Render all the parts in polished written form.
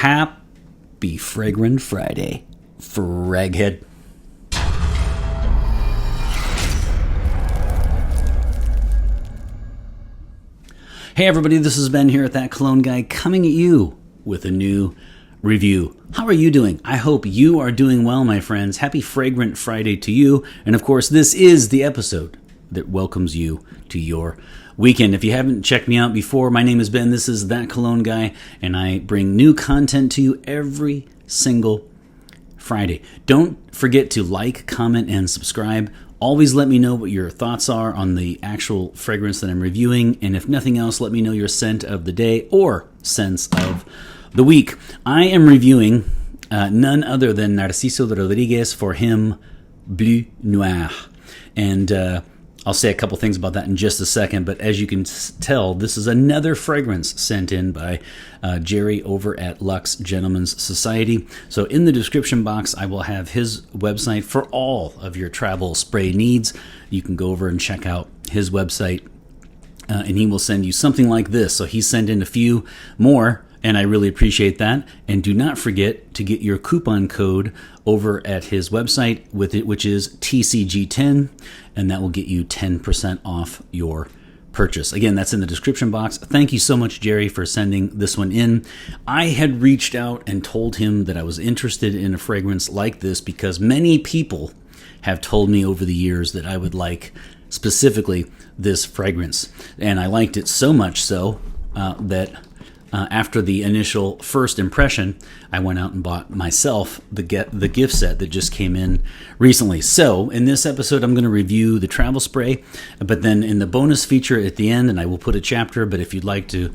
Happy Fragrant Friday, Fraghead. Hey everybody, this is Ben here at That Cologne Guy, coming at you with a new review. How are you doing? I hope you are doing well, my friends. Happy Fragrant Friday to you. And of course, this is the episode that welcomes you to your weekend. If you haven't checked me out before, my name is Ben. This is That Cologne Guy, and I bring new content to you every single Friday. Don't forget to like, comment, and subscribe. Always let me know what your thoughts are on the actual fragrance that I'm reviewing, and if nothing else, let me know your scent of the day or scents of the week. I am reviewing none other than Narciso Rodriguez for him, Bleu Noir. And I'll say a couple things about that in just a second, but as you can tell, this is another fragrance sent in by Jerry over at Luxe Gentlemen's Society. So in the description box, I will have his website for all of your travel spray needs. You can go over and check out his website, and he will send you something like this. So he sent in a few more, and I really appreciate that. And do not forget to get your coupon code over at his website with it, which is TCG10, and that will get you 10% off your purchase. Again, that's in the description box. Thank you so much, Jerry, for sending this one in. I had reached out and told him that I was interested in a fragrance like this because many people have told me over the years that I would like specifically this fragrance. And I liked it so much so that after the initial first impression, I went out and bought myself the gift set that just came in recently. So in this episode, I'm going to review the travel spray, but then in the bonus feature at the end, and I will put a chapter, but if you'd like to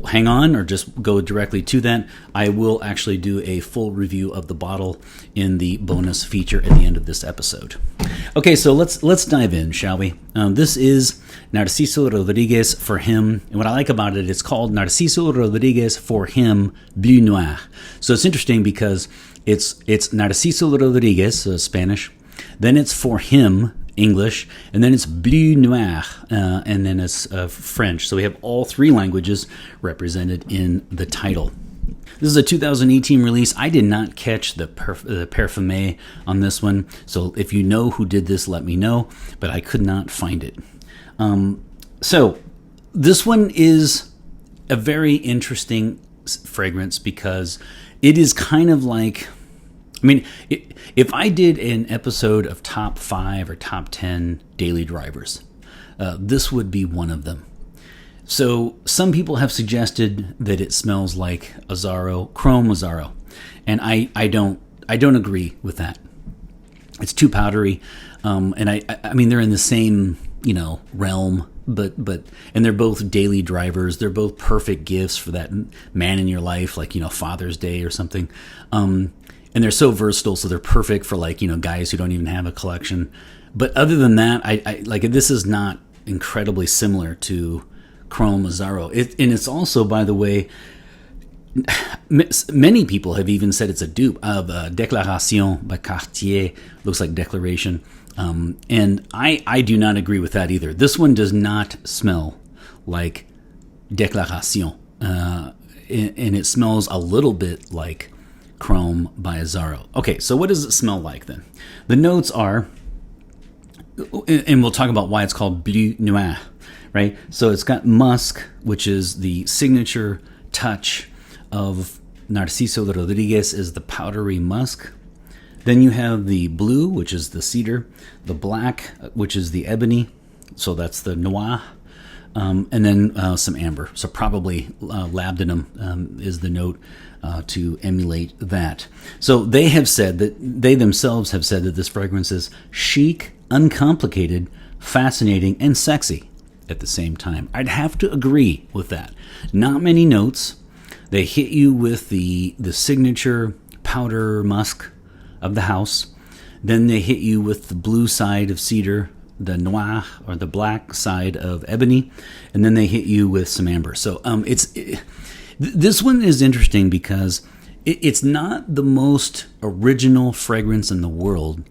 hang on or just go directly to that, I will actually do a full review of the bottle in the bonus feature at the end of this episode. Okay, so let's dive in, shall we? This is Narciso Rodriguez for him, and what I like about it, it's called Narciso Rodriguez for him, Bleu Noir. So it's interesting because it's Narciso Rodriguez, Spanish, then it's for him, English, and then it's Bleu Noir, and then it's French. So we have all three languages represented in the title. This is a 2018 release. I did not catch the parfumé on this one, so if you know who did this, let me know, but I could not find it. So this one is a very interesting fragrance because it is kind of like, I mean, if I did an episode of top 5 or top 10 daily drivers, this would be one of them. So some people have suggested that it smells like Azzaro, Chrome Azzaro, and I don't agree with that. It's too powdery, and I mean they're in the same realm, but and they're both daily drivers. They're both perfect gifts for that man in your life, like Father's Day or something. And they're so versatile, so they're perfect for guys who don't even have a collection. But other than that, I like this is not incredibly similar to Chrome Azzaro. And it's also, by the way, many people have even said it's a dupe of Déclaration by Cartier. Looks like Declaration. And I do not agree with that either. This one does not smell like Déclaration. And it smells a little bit like Chrome by Azzaro. Okay, so what does it smell like then? The notes are, and we'll talk about why it's called Bleu Noir, right? So it's got musk, which is the signature touch of Narciso Rodriguez, is the powdery musk. Then you have the blue, which is the cedar, the black, which is the ebony, so that's the noir, and then some amber. So probably labdanum is the note to emulate that. So they themselves have said that this fragrance is chic, uncomplicated, fascinating, and sexy at the same time. I'd have to agree with that. Not many notes. They hit you with the signature powder musk of the house. Then they hit you with the blue side of cedar, the noir or the black side of ebony, and then they hit you with some amber. So this one is interesting because it's not the most original fragrance in the world,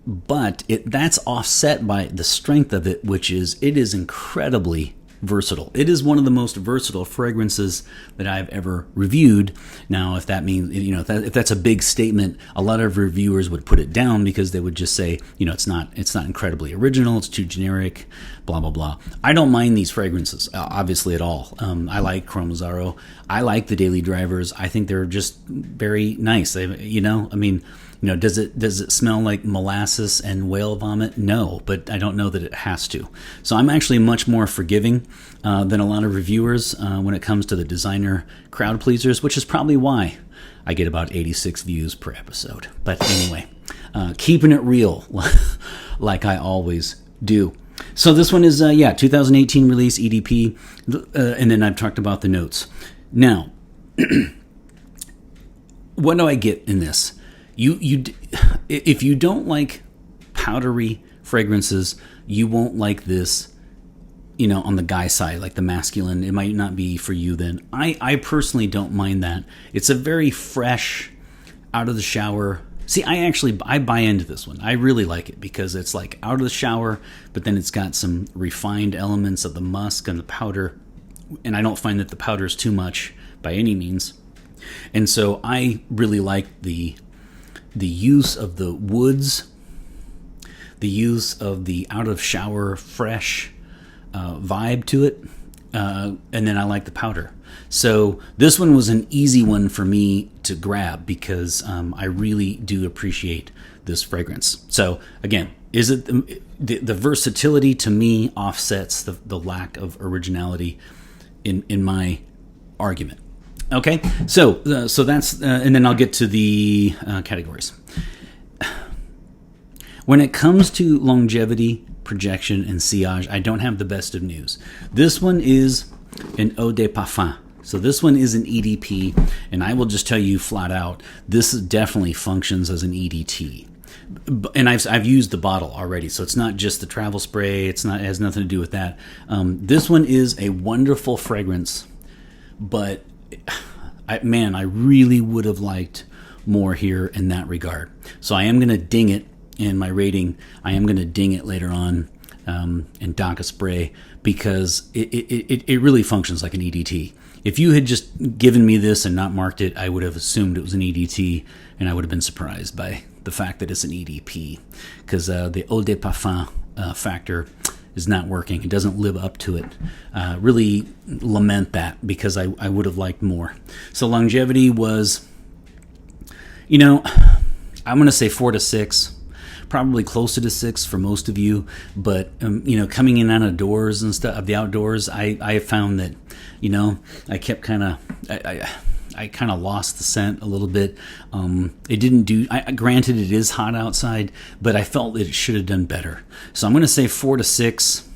but that's offset by the strength of it, which is it is incredibly versatile. It is one of the most versatile fragrances that I've ever reviewed. Now, if that means, if that's a big statement, a lot of reviewers would put it down because they would just say, it's not incredibly original, it's too generic, blah, blah, blah. I don't mind these fragrances, obviously, at all. I like Chromazaro. I like the Daily Drivers. I think they're just very nice. Does it smell like molasses and whale vomit? No, but I don't know that it has to. So I'm actually much more forgiving than a lot of reviewers when it comes to the designer crowd pleasers, which is probably why I get about 86 views per episode. But anyway, keeping it real like I always do. So this one is, 2018 release, EDP, and then I've talked about the notes. Now, what do I get in this? If you don't like powdery fragrances, you won't like this, on the guy side, like the masculine. It might not be for you then. I personally don't mind that. It's a very fresh, out of the shower. See, I buy into this one. I really like it because it's like out of the shower, but then it's got some refined elements of the musk and the powder. And I don't find that the powder is too much by any means. And so I really like the use of the woods, the use of the out of shower fresh vibe to it, and then I like the powder. So this one was an easy one for me to grab because I really do appreciate this fragrance. So again, is it the versatility to me offsets the lack of originality in my argument. Okay, so that's, and then I'll get to the categories. When it comes to longevity, projection, and sillage, I don't have the best of news. This one is an eau de parfum. So this one is an EDP, and I will just tell you flat out, this definitely functions as an EDT. And I've used the bottle already, so it's not just the travel spray. It has nothing to do with that. This one is a wonderful fragrance, but I really would have liked more here in that regard. So I am going to ding it in my rating. I am going to ding it later on and dock a spray because it really functions like an EDT. If you had just given me this and not marked it, I would have assumed it was an EDT, and I would have been surprised by the fact that it's an EDP because the eau de parfum factor is not working. It doesn't live up to it. Really lament that because I would have liked more. So longevity was, I'm going to say 4 to 6, probably closer to 6 for most of you. But, coming in out of doors and stuff, of the outdoors, I found that, I kept I kind of lost the scent a little bit. It didn't do, granted it is hot outside, but I felt it should have done better. So I'm going to say 4 to 6,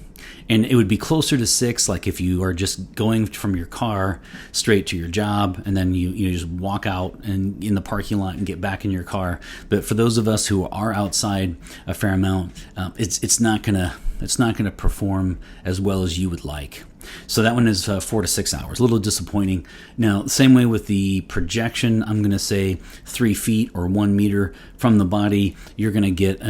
and it would be closer to 6, like if you are just going from your car straight to your job, and then you just walk out and in the parking lot and get back in your car. But for those of us who are outside a fair amount, it's not gonna perform as well as you would like. So that one is 4 to 6 hours. A little disappointing. Now, same way with the projection, I'm going to say 3 feet or 1 meter from the body. You're going to get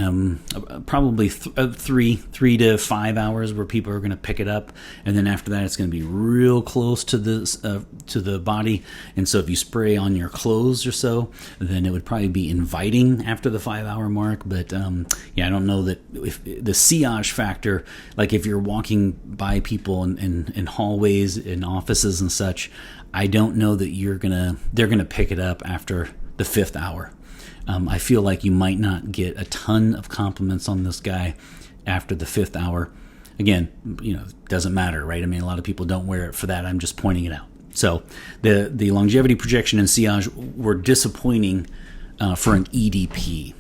probably 3 to 5 hours where people are going to pick it up, and then after that, it's going to be real close to the body. And so, if you spray on your clothes or so, then it would probably be inviting after the 5-hour mark. But I don't know that if the sillage factor, like if you're walking by people in hallways, in offices and such, I don't know that they're gonna pick it up after the 5th hour. I feel like you might not get a ton of compliments on this guy after the 5th hour. Again, doesn't matter, right? I mean, a lot of people don't wear it for that. I'm just pointing it out. So the longevity, projection, and sillage were disappointing for an EDP.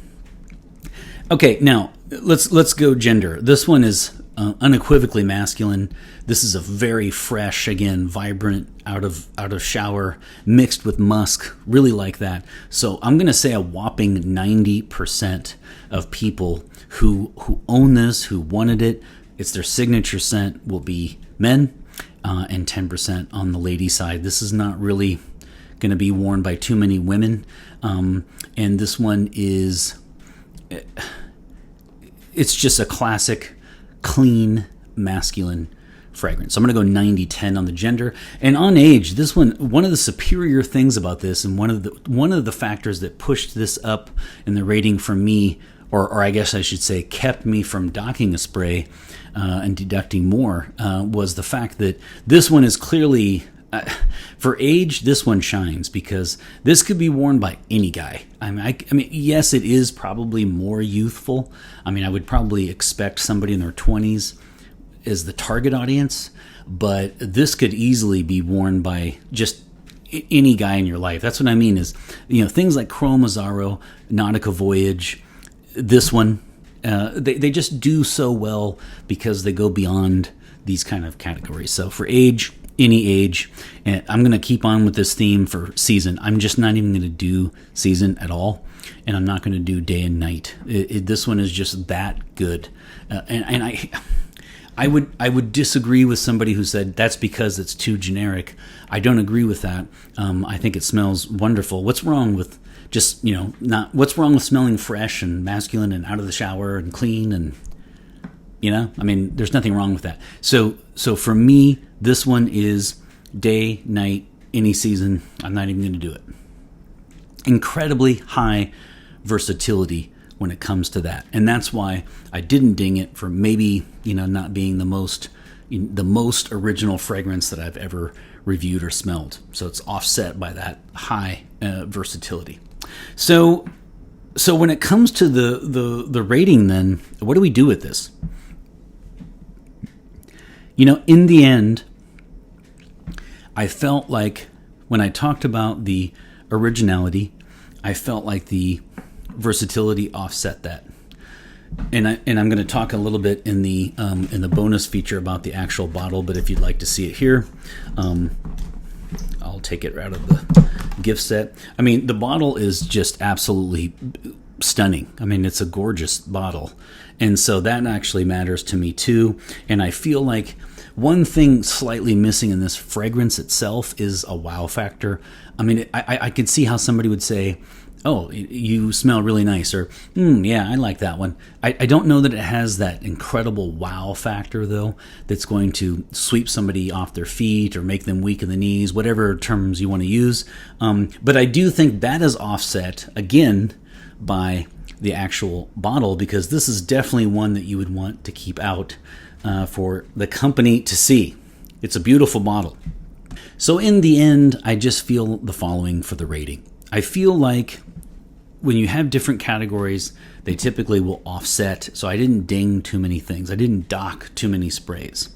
Okay, now let's go gender. This one is unequivocally masculine. This is a very fresh, again, vibrant, out of shower, mixed with musk. Really like that. So I'm going to say a whopping 90% of people who own this, who wanted it, it's their signature scent, will be men, and 10% on the lady side. This is not really going to be worn by too many women, and this one is, it's just a classic, clean, masculine fragrance. So I'm going to go 90-10 on the gender. And on age, this one of the superior things about this, and one of the factors that pushed this up in the rating for me, or I guess I should say kept me from docking a spray and deducting more, was the fact that this one is clearly, for age, this one shines, because this could be worn by any guy. I mean, yes, it is probably more youthful. I mean, I would probably expect somebody in their 20s as the target audience, but this could easily be worn by just any guy in your life. That's what I mean is, things like Chrome Azzaro, Nautica Voyage, this one, they just do so well because they go beyond these kind of categories. So for age, any age, and I'm going to keep on with this theme for season. I'm just not even going to do season at all, and I'm not going to do day and night. This one is just that good, and I would disagree with somebody who said that's because it's too generic. I don't agree with that. I think it smells wonderful. What's wrong with what's wrong with smelling fresh and masculine and out of the shower and clean and, I mean, there's nothing wrong with that. So for me, this one is day, night, any season. I'm not even going to do it. Incredibly high versatility when it comes to that. And that's why I didn't ding it for maybe, not being the most original fragrance that I've ever reviewed or smelled. So it's offset by that high versatility. So when it comes to the rating, then what do we do with this? In the end, I felt like when I talked about the originality, I felt like the versatility offset that. And I'm going to talk a little bit in the bonus feature about the actual bottle, but if you'd like to see it here, I'll take it out of the gift set. I mean, the bottle is just absolutely stunning. I mean, it's a gorgeous bottle. And so that actually matters to me too. And I feel like one thing slightly missing in this fragrance itself is a wow factor. I mean, I could see how somebody would say, oh, you smell really nice, or, yeah, I like that one. I don't know that it has that incredible wow factor, though, that's going to sweep somebody off their feet or make them weak in the knees, whatever terms you want to use. But I do think that is offset, again, by the actual bottle, because this is definitely one that you would want to keep out for the company to see. It's a beautiful bottle. So in the end, I just feel the following for the rating. I feel like when you have different categories, they typically will offset. So I didn't ding too many things. I didn't dock too many sprays.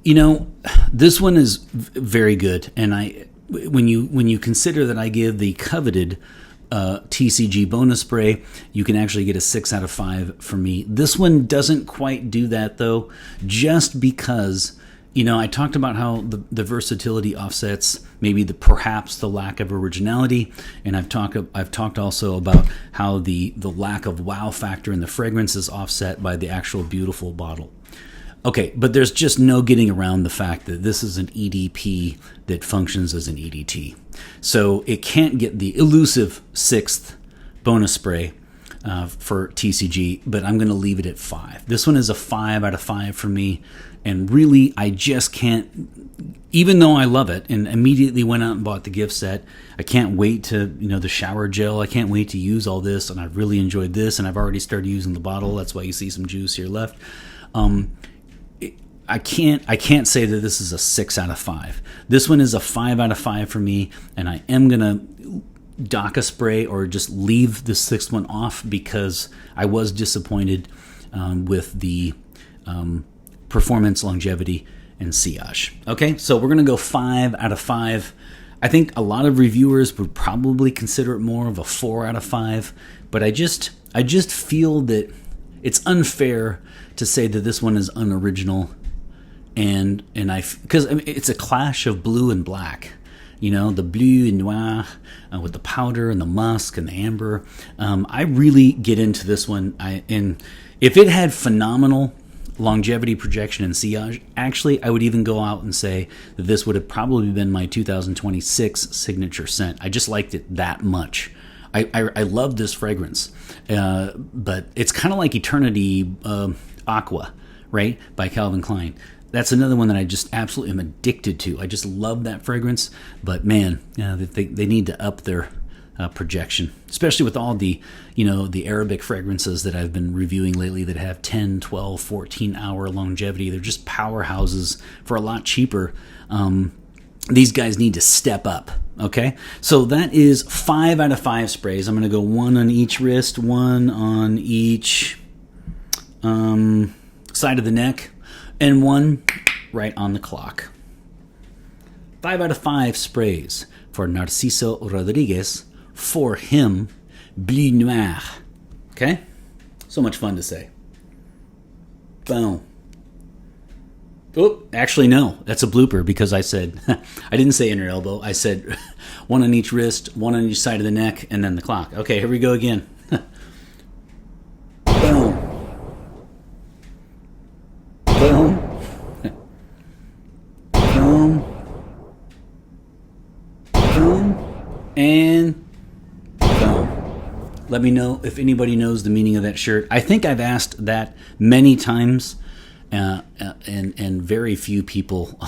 This one is very good. And when you consider that I give the coveted TCG bonus spray, you can actually get a 6 out of 5 for me. This one doesn't quite do that, though, just because I talked about how the versatility offsets maybe perhaps the lack of originality, and I've talked also about how the lack of wow factor in the fragrance is offset by the actual beautiful bottle. Okay, but there's just no getting around the fact that this is an EDP that functions as an EDT. So it can't get the elusive 6th bonus spray for TCG, but I'm going to leave it at 5. This one is a 5 out of 5 for me, and really I just can't, even though I love it and immediately went out and bought the gift set, I can't wait to, the shower gel, I can't wait to use all this, and I've really enjoyed this, and I've already started using the bottle. That's why you see some juice here left. I can't say that this is a 6 out of 5. This one is a 5 out of 5 for me, and I am going to dock a spray or just leave the 6th one off because I was disappointed with the performance, longevity, and sillage. Okay, so we're going to go 5 out of 5. I think a lot of reviewers would probably consider it more of a 4 out of 5, but I just feel that it's unfair to say that this one is unoriginal. And because it's a clash of blue and black, the bleu and noir with the powder and the musk and the amber. I really get into this one. And if it had phenomenal longevity, projection, and sillage, actually, I would even go out and say that this would have probably been my 2026 signature scent. I just liked it that much. I love this fragrance, but it's kind of like Eternity Aqua, right, by Calvin Klein. that's another one that I just absolutely am addicted to. I just love that fragrance. But man, they need to up their projection, especially with all the, the Arabic fragrances that I've been reviewing lately that have 10, 12, 14 hour longevity. They're just powerhouses for a lot cheaper. These guys need to step up. Okay, so that is 5 out of 5 sprays. I'm going to go 1 on each wrist, 1 on each side of the neck, and 1 right on the clock. 5 out of 5 sprays for Narciso Rodriguez, for him, Bleu Noir. Okay? So much fun to say. Boom. Oh, actually, no. That's a blooper because I said, I didn't say inner elbow. I said 1 on each wrist, 1 on each side of the neck, and then the clock. Okay, here we go again. Boom. Boom. Boom. Boom. And boom. Let me know if anybody knows the meaning of that shirt. I think I've asked that many times. And very few people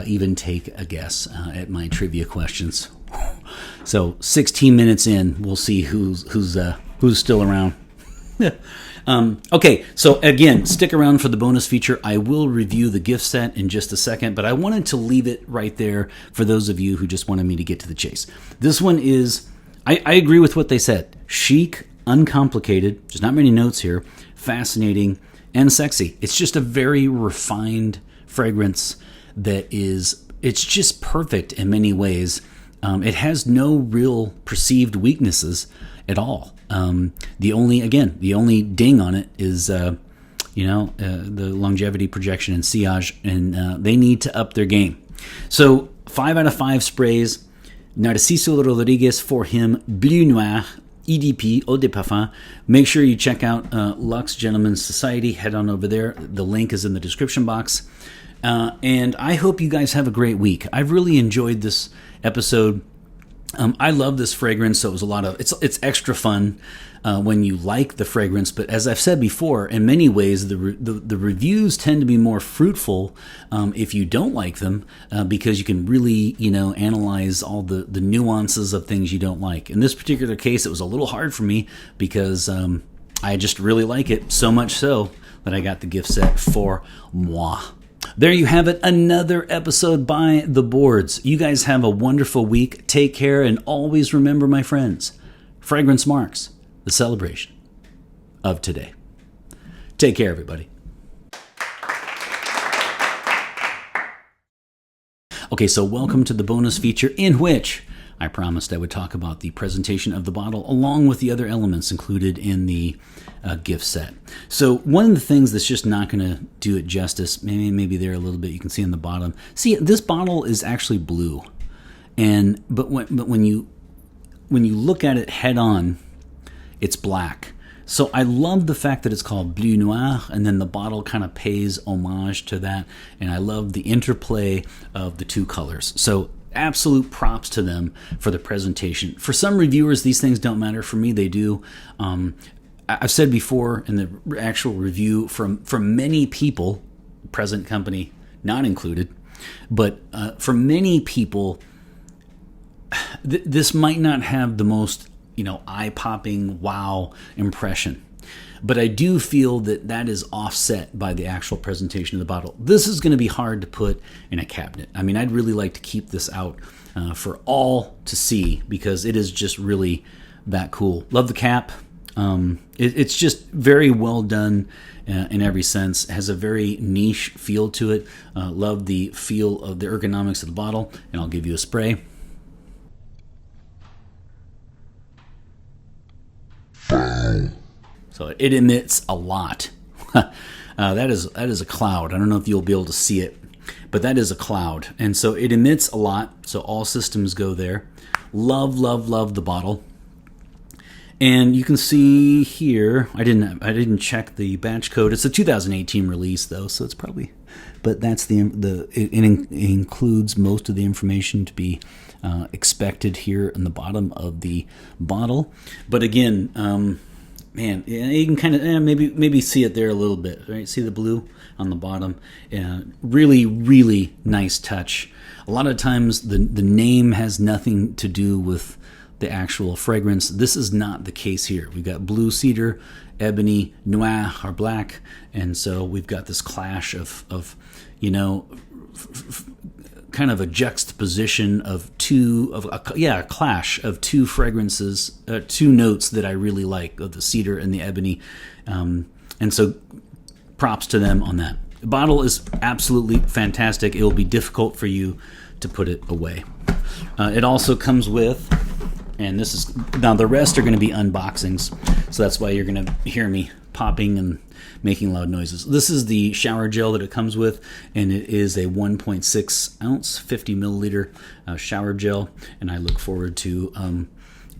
even take a guess at my trivia questions. So 16 minutes in, we'll see who's still around. Okay, so again, stick around for the bonus feature. I will review the gift set in just a second, but I wanted to leave it right there for those of you who just wanted me to get to the chase. This one is, I agree with what they said. Chic, uncomplicated, there's not many notes here, fascinating, and sexy. It's just a very refined fragrance it's just perfect in many ways. It has no real perceived weaknesses at all. The only ding on it is, the longevity, projection, and sillage, and they need to up their game. So 5 out of 5 sprays. Narciso Rodriguez, for him, Bleu Noir, EDP, Eau de Parfum. Make sure you check out Luxe Gentlemen's Society. Head on over there. The link is in the description box. And I hope you guys have a great week. I've really enjoyed this episode. I love this fragrance, so it was it's extra fun when you like the fragrance. But as I've said before, in many ways, the reviews tend to be more fruitful if you don't like them, because you can really, analyze all the nuances of things you don't like. In this particular case, it was a little hard for me because I just really like it, so much so that I got the gift set for moi. There you have it, another episode by The Boards. You guys have a wonderful week. Take care, and always remember, my friends, fragrance marks the celebration of today. Take care, everybody. Okay, so welcome to the bonus feature, in which I promised I would talk about the presentation of the bottle along with the other elements included in the gift set. So one of the things that's just not going to do it justice, maybe there a little bit, you can see on the bottom. See, this bottle is actually blue, but when you look at it head on, it's black. So I love the fact that it's called Bleu Noir, and then the bottle kind of pays homage to that, and I love the interplay of the two colors. So absolute props to them for the presentation. For some reviewers, these things don't matter. For me, they do. I've said before in the actual review, from many people, present company not included, but for many people, this might not have the most eye-popping wow impression. But I do feel that is offset by the actual presentation of the bottle. This is going to be hard to put in a cabinet. I mean, I'd really like to keep this out for all to see because it is just really that cool. Love the cap. It's just very well done in every sense. It has a very niche feel to it. Love the feel of the ergonomics of the bottle. And I'll give you a spray. So it emits a lot. That is a cloud. I don't know if you'll be able to see it, but that is a cloud. And so it emits a lot. So all systems go there. Love, love, love the bottle. And you can see here, I didn't check the batch code. It's a 2018 release though, so it's probably, but that's it includes most of the information to be expected here in the bottom of the bottle. But again, Man, yeah, you can kind of maybe see it there a little bit, right? See the blue on the bottom? Really, really nice touch. A lot of times the name has nothing to do with the actual fragrance. This is not the case here. We've got blue cedar, ebony, noir are black, and so we've got this clash of kind of a juxtaposition of a clash of two fragrances, two notes that I really like, of the cedar and the ebony, and so props to them on that. The bottle is absolutely fantastic. It will be difficult for you to put it away. It also comes with, and this is, now the rest are going to be unboxings, so that's why you're going to hear me popping and making loud noises. This is the shower gel that it comes with, and it is a 1.6 ounce, 50 milliliter shower gel, and I look forward to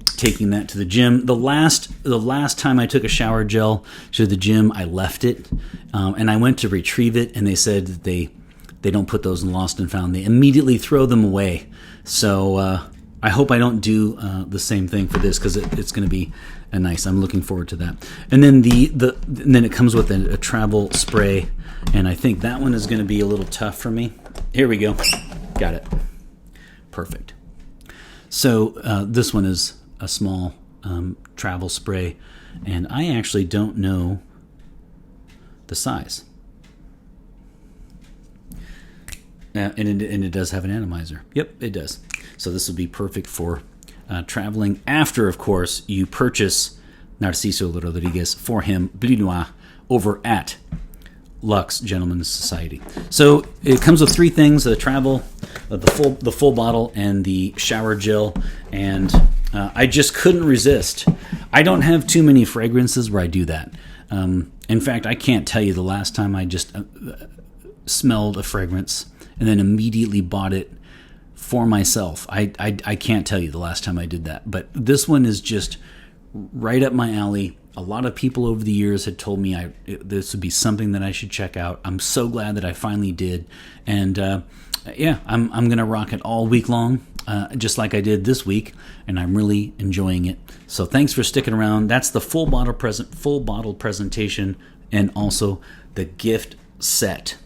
taking that to the gym. The last time I took a shower gel to the gym, I left it, and I went to retrieve it, and they said that they don't put those in lost and found. They immediately throw them away. So I hope I don't do the same thing for this, because it's going to be nice. I'm looking forward to that. And then then it comes with a travel spray, and I think that one is going to be a little tough for me. Here we go. Got it. Perfect. So this one is a small travel spray, and I actually don't know the size. And it does have an atomizer. Yep, it does. So this would be perfect for traveling. After, of course, you purchase Narciso Rodriguez for him, Bleu Noir, over at Luxe Gentlemen's Society. So it comes with three things: the travel, the full bottle, and the shower gel. And I just couldn't resist. I don't have too many fragrances where I do that. In fact, I can't tell you the last time I just smelled a fragrance and then immediately bought it for myself. I can't tell you the last time I did that. But this one is just right up my alley. A lot of people over the years had told me this would be something that I should check out. I'm so glad that I finally did. And I'm going to rock it all week long, just like I did this week, and I'm really enjoying it. So thanks for sticking around. That's the full bottle presentation, and also the gift set.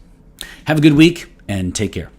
Have a good week, and take care.